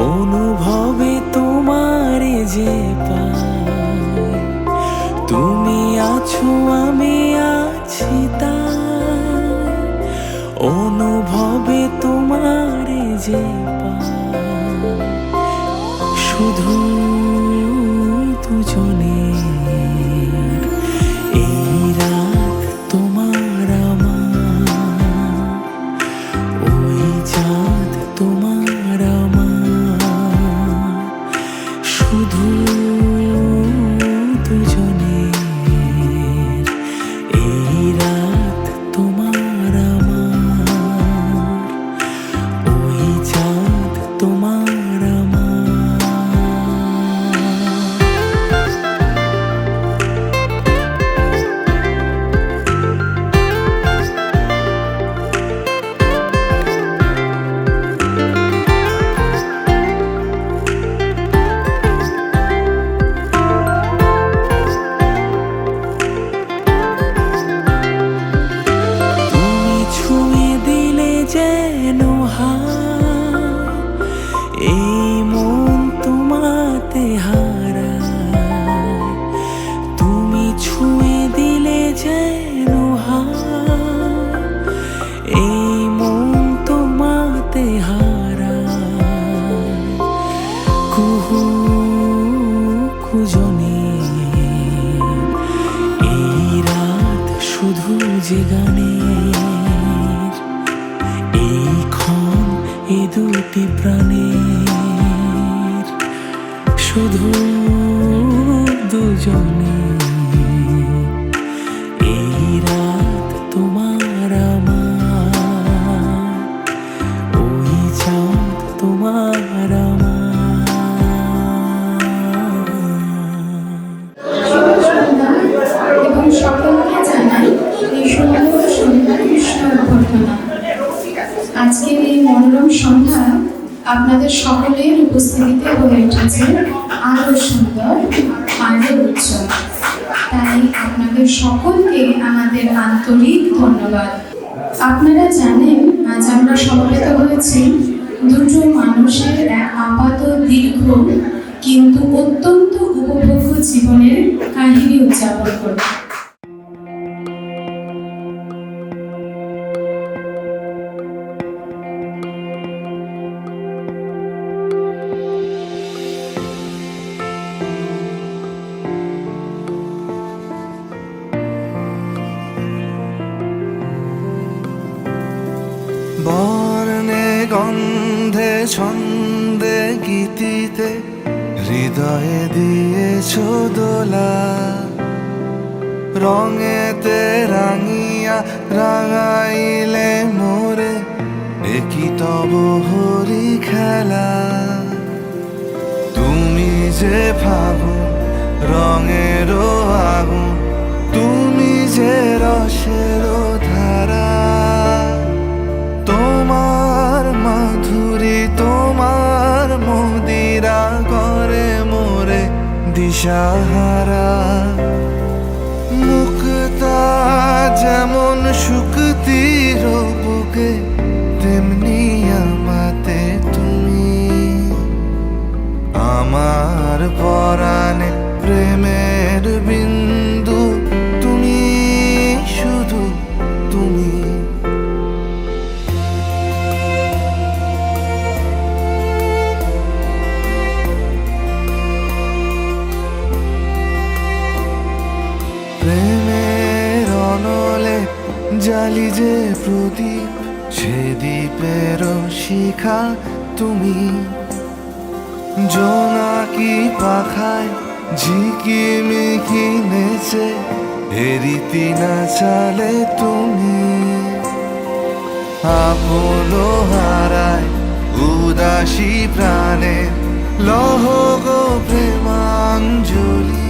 অনুভবে তোমারে যে পাই, তুমি আছো আমি আছি তাই, অনুভবে তোমারে যে পাই, শুধু দুজনে এই রাত তোমার আমার, ওই চাঁদ তোমার আমার, শুধু দুজনে এই রাত তোমার আমার, ওই চাঁদ তোমার আমার। যেন এই মন তোমাতে হারায়, তুমি ছুঁয়ে দিলে যেন এই মন তোমাতে হারায়, কুহু কুজনে এই রাত শুধু যে গানে, এই দুটি প্রাণের শুধু দুজনে এই রাত তোমার আমার, ওই চাঁদ তোমার আমার। এবং সকলকে জানাই এই সুন্দর সন্ধ্যা কৃষ্ণ অভ্যর্থনা। আজকের এই মনোরম সন্ধ্যা আপনাদের সকলের উপস্থিতিতে হয়ে উঠেছে আরো সুন্দর, আরো উজ্জ্বল। তাই আপনাদের সকলকে আমাদের আন্তরিক ধন্যবাদ। আপনারা জানেন আজ আমরা সমবেত হয়েছি দুটো মানুষের এক আপাত দীর্ঘ কিন্তু অত্যন্ত উপভোগ্য জীবনের কাহিনী উদযাপন করতে। বর্ণে গন্ধে ছন্দে গীতিতে হৃদয়ে দিয়েছ দোলা, রঙেতে রাঙিয়া রাঙাইলে মোরে একই তব হরি খেলা। তুমি যে ফাগুন রঙেরও দিশাহারা। মুক্তা যেমন শুকতির বুকে, তেমনি আমাতে তুমি। আমার পরাণে প্রেমের বিন্দু, তুমি শুধু তুমি। প্রেমের অনলে জালি যে প্রদীপ, সে দ্বীপের শিখা তুমি। জোনাকি পাখায় ঝিকিমিকি নেচে, এরিতি না চালে তুমি। আপন হারায় উদাসী প্রাণে, লহ গো প্রেমাঞ্জলি।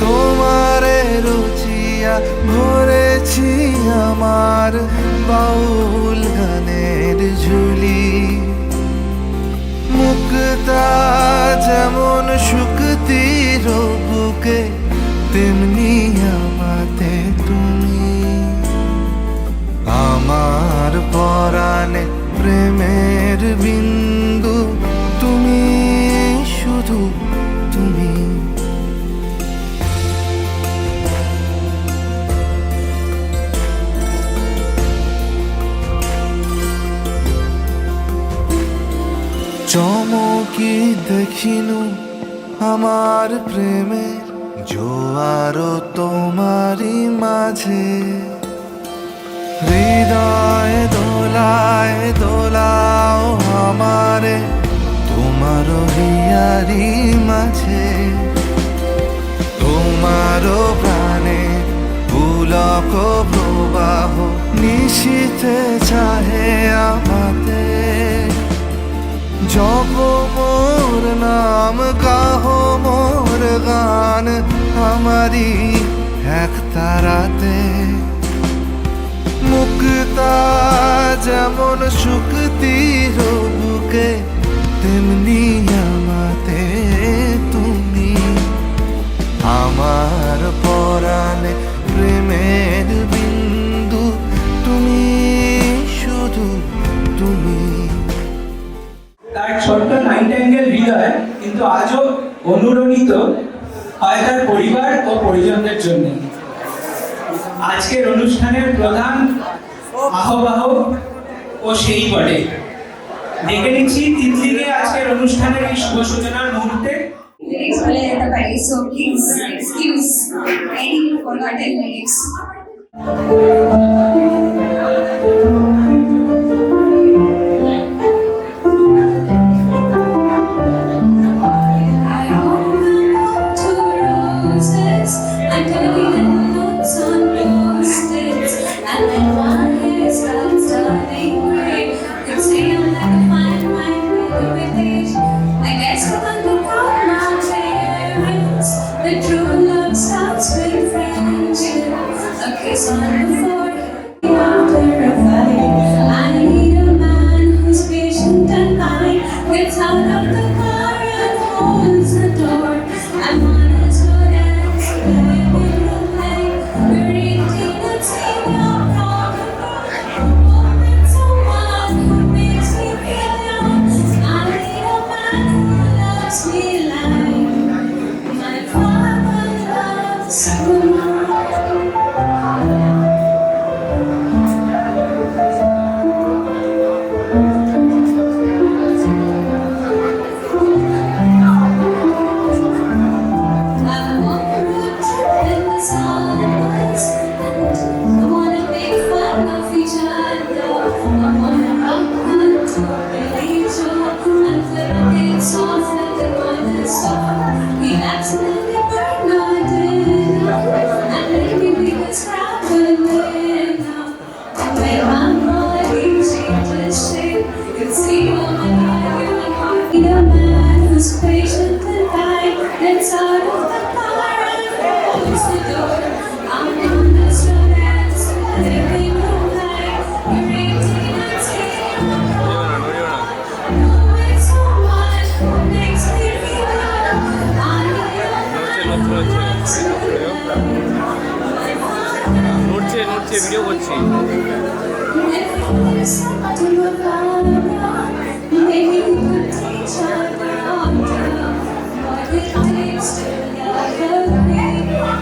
তোমারে রুচিয়া ভরেছি আমার বাউল গানের ঝুলি। মুক্তা যেমন শুকতির বুকে, তেমনি আমাতে তুমি। আমার পরাণে প্রেমের বিন্দু, তুমি শুধু তুমি। চমকি দেখিনু আমার প্রেমের জোয়ার তোমারই মাঝে। হৃদয় দোলায় দোলাও আমারে তোমার হিয়ারি মাঝে। তোমার প্রাণে পুলক প্রবাহ, নিশীথে চাহে আমাতে। জপ মোর নাম, গাহ মোর গান, আমারি এক তারাতে। মুক্তা যেমন শুকতির বুকে, তেমনি আমাতে তুমি। আমার পরাণে প্রেমের বিন্দু, তুমি শুধু তুমি। তার ছোট্ট নাইনটেঙ্গেল হৃদয় কিন্তু আজও অনুরণিত হয় তার পরিবার ও পরিজনদের জন্য। আজকের অনুষ্ঠানের প্রধান আহ্বায়ক ও সেই বটে। ডেকে নিচ্ছি তিতলিকে আজকের অনুষ্ঠানের এই শুভ সূচনার মুহূর্তে। Lyrics বলে যেতে পারি, so please excuse any forgotten lyrics. The true love starts with friendship, a kiss on the forehead after a fight. I need a man who's patient and kind, gets out of the car and holds the door. I'm on a slow dance, living in the light. We're 18 and seeing your problem. With someone who makes me feel young. I need a man who loves me like my father loves me. Patient and kind, gets out of the car and opens the door. I'm on this romance, living the life. You're 18 and seeing my problem. With someone who makes me feel young. করছে, video করছে।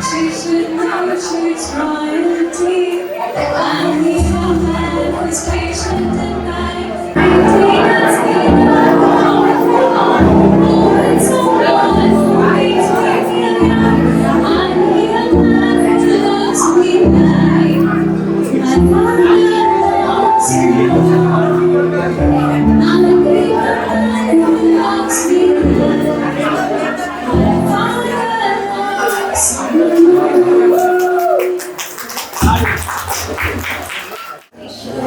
She should know she's royalty. I need a man who's patient and kind. It's so hard for me to feel young. I need a man who loves me like my mother loves me. I need a man who loves me like my father loves me.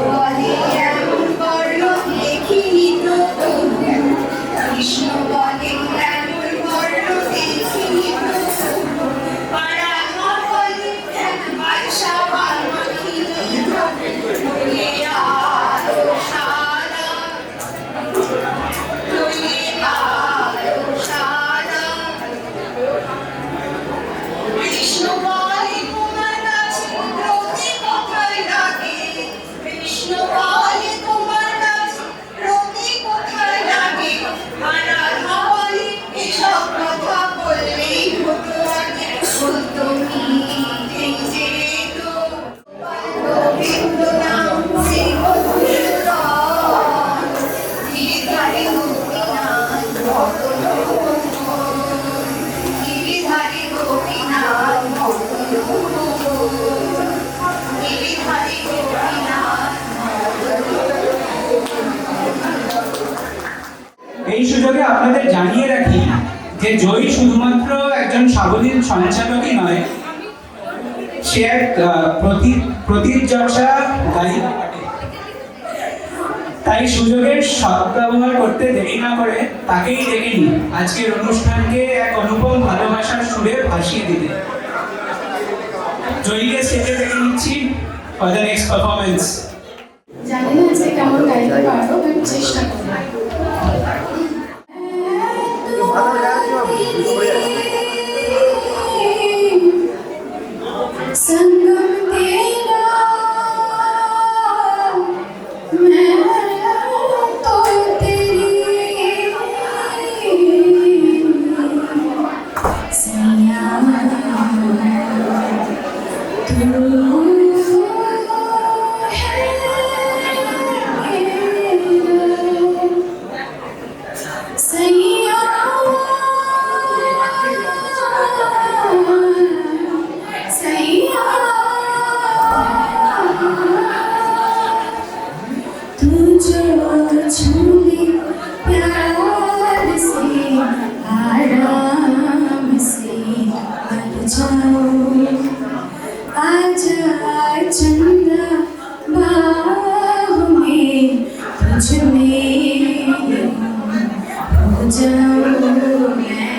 বলে এমন বড় দেখিনি তো তবু কৃষ্ণ বলে এমন বড় দেখিনি তো তবু পাড়া বলে বাদশা পালমাখি বলে আলো সারা বলে আলো সারা কৃষ্ণ বলে তোমার কাছে রোদে কোথায় লাগে কৃষ্ণ বলে তোমার কাছে রোদে কোথায় লাগে আর রাধা বলে এসব কথা বললেই হতো আগে বলতো এই যে তো গোবিন্দ নাম সে গোবিন্দ গিরিধারী গোপীনাথ গিরিধারী গোপীনাথ গিরিধারী গোপীনাথ। এই সুযোগে আপনাদের জানিয়ে রাখি যে জয়ী শুধুমাত্র একজন সাবলীল সঞ্চালকই নয়, সে এক প্রতিচর্যা গায়িকা বটে। তাই সুযোগের সদ্ব্যবহার করতে দেরি না করে তাকেই ডেকে নিই আজকের অনুষ্ঠানকে এক অনুপম ভালোবাসার সুরে ভাসিয়ে দিতে। জয়ীকে স্টেজে ডেকে নিচ্ছি ফর দ্য নেক্সট পারফরমেন্স। জানি না আজকে কেমন গাইতে পারবো, বাট চেষ্টা করবো। संगम तेरा मैं तो तेरी सैया तू सैया सैया तू जो छूले प्यार से आराम से मर जाओ आजा चंदा बाहों में तुझ में हो जाऊं मैं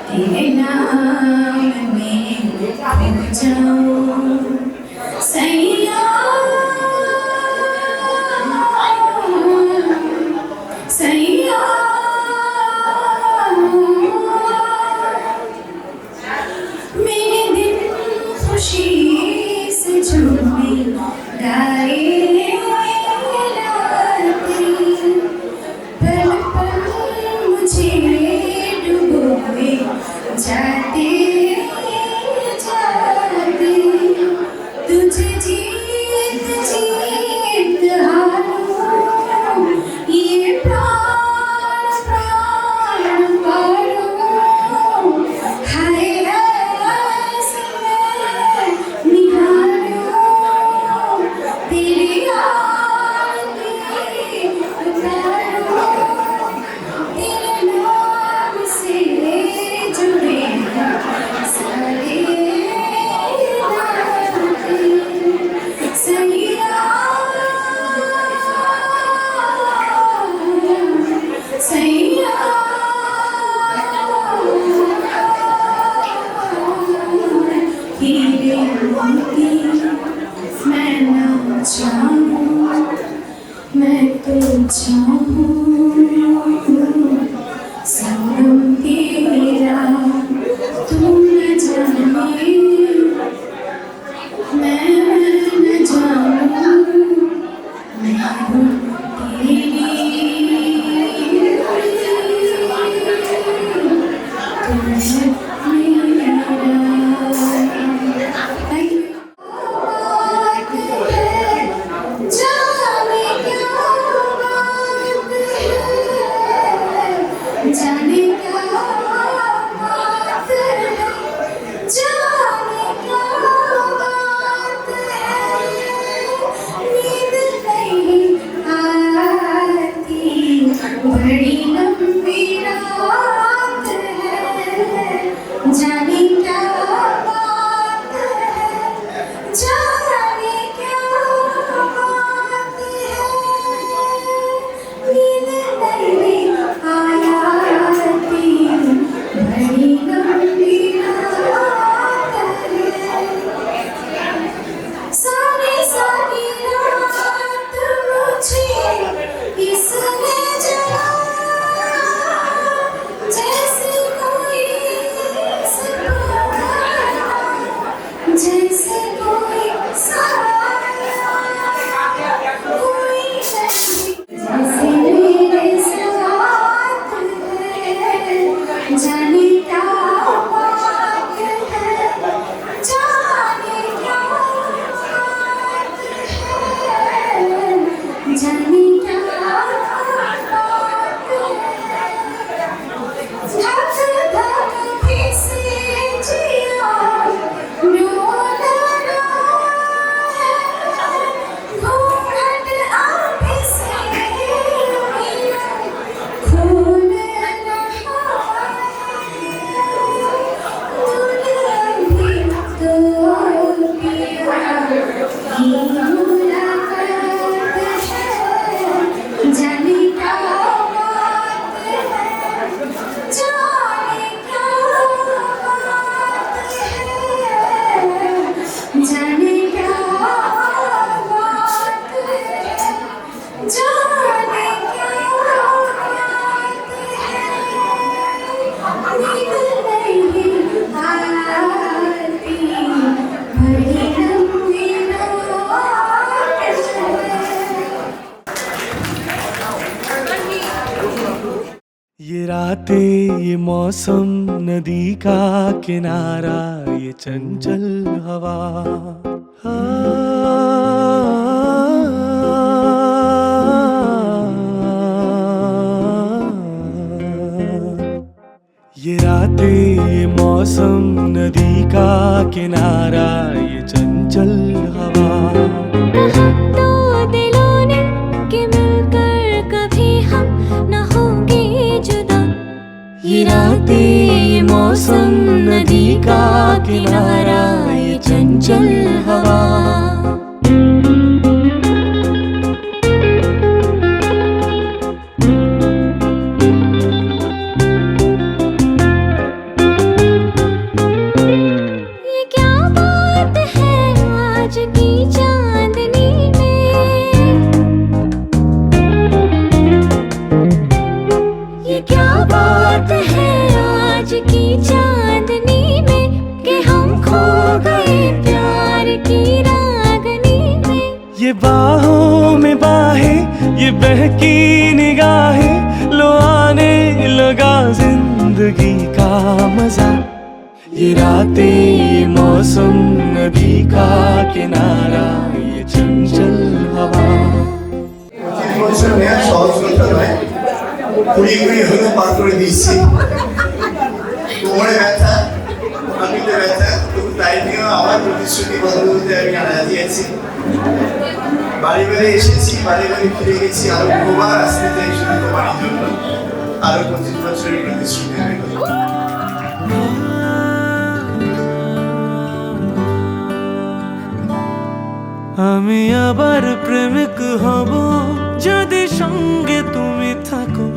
तेरे नाम में खो जाऊं सैया सैया मेरे दिल खुशी से झूमे गाए रातें पल पल मुझे डुबोए जाते जाते तुझे जीत जीत हारूं ये प्राण प्राण पारूं हाय ऐसे मैं निहारूं तेरी आरती उतारूं तेरे नाम से जुड़े सारे नाते सैया सैया हीरे मोती मैं ना चाहूं मैं तो चाहूं संगम तेरा तू न जाने मैं न Thank you. जाने क्या बात है, जाने क्या बात है, नींद नहीं आती, बड़ी लंबी रात है, जाने क्या बात है, जाने क्या बात है, नींद नहीं आती, बड़ी लंबी रात है, सारी सारी रात मुझे इसने जगाया, जैसे कोई सपना, जैसे कोई साया, कोई नहीं जैसे मेरे साथ है, जाने क्या बात है, जाने क्या बात है, जाने क्या बात है, धक धक से जिया डोल रहा है, घूंघट आँख से मिला खोल रहा है, दुल्हन तो पिया ही मुलाकात है, जाने क्या बात है, जाने क्या बात है, जाने क्या बात है, जाने क्या बात है, नींद नहीं आती, बड़ी लंबी रात है। ये रातें, ये मौसम, नदी का किनारा, ये चंचल हवा, ये रातें, ये मौसम, नदी का किनारा, ये चंचल हवा, तो दिलों ने कि मिलकर कभी हम न होंगे जुदा, ये रातें, ये मौसम, नदी का किनारा, ये चंचल हवा, ये क्या बात है आज की चांदनी में, ये क्या बात है आज की चांदनी में, कि हम खो गए प्यार की रागनी में, ये बाहों में बाहें, ये बहकी निगाहें, लो आने लगा जिंदगी का मजा, ये रातें, ये मौसम, नदी का किनारा, ये चंचल हवा। পরিশ্রম নেওয়া সহজ কথা নয়, কুড়ি কুড়ি হলেও পার করে দিচ্ছি, কোমরে ব্যথা, হাঁটুতে ব্যথা, তবু তাই নিয়েও আমার প্রতিশ্রুতিবদ্ধ হতে আমি রাজি আছি। বাড়ি বাড়ি এসেছি, বাড়ি বাড়ি ফিরে গেছি, আরো বহুবার আসতে চাই শুধু তোমারই জন্য, আরো 25 বছরের প্রতিশ্রুতি রইল। আমি আবার প্রেমিক হব যদি সঙ্গে তুমি থাকো,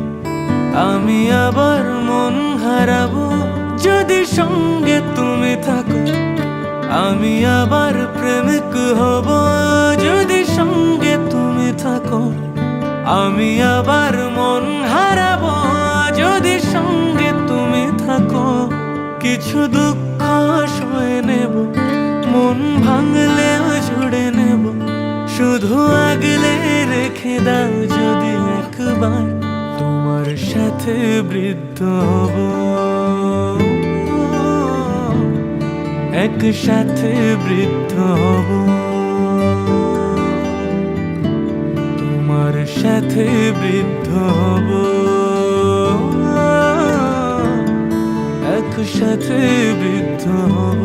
আমি আবার মন হারাবো যদি সঙ্গে তুমি থাকো, আমি আবার প্রেমিক হব যদি সঙ্গে তুমি থাকো, আমি আবার মন হারাবো যদি সঙ্গে তুমি থাকো, কিছু দুঃখ সয়ে নেব, মন ভাঙলেও জুড়ে নেব, শুধু আগলে রেখে দাও যদি একবার, তোমার সাথে বৃদ্ধ হব। একসাথে বৃদ্ধ হব, তোমার সাথে বৃদ্ধ হব, একসাথে বৃদ্ধ হব।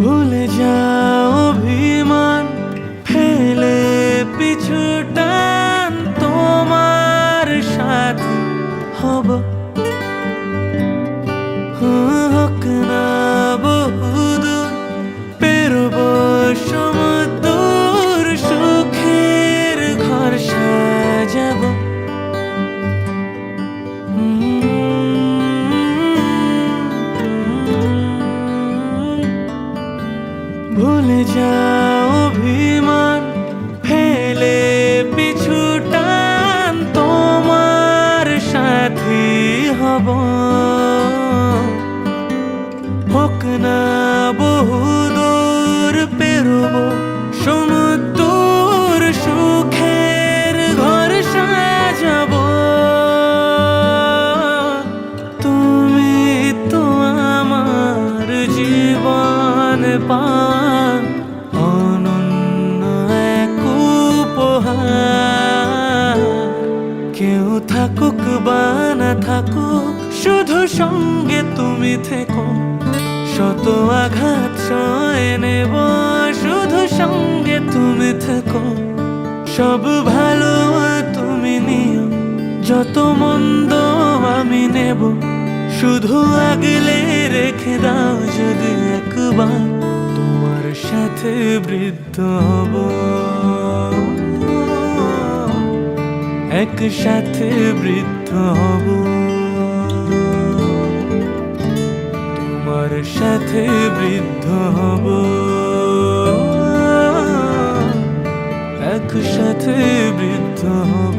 ভুলে যাও অভিমান, ফেলে পিছু টান, তোমার সাথে হব, হোক না বহুদূর, পেরোব সমুদ্র, সুখের ঘর সাজাবো। ভুলে যাও অভিমান, ফেলে পিছু টান, তোমার সাথী হব, হোক না বহুদূর, পেরোব সমুদ্র, সুখের ঘর সাজাবো। তুমি তো আমার জীবন পাওয়া অনন্য এক উপহার। কেউ থাকুক বা না থাকুক, শুধু সঙ্গে তুমি থেকো, শত আঘাত সয়ে নেব, শুধু সঙ্গে তুমি থেকো, সব ভালো তুমি নিও, যত মন্দ আমি নেব, শুধু আগলে রেখে দাও যদি একবার, তোমার সাথে বৃদ্ধ হব, একসাথে বৃদ্ধ হব, তোমার সাথে বৃদ্ধ হব, একসাথে বৃদ্ধ হব।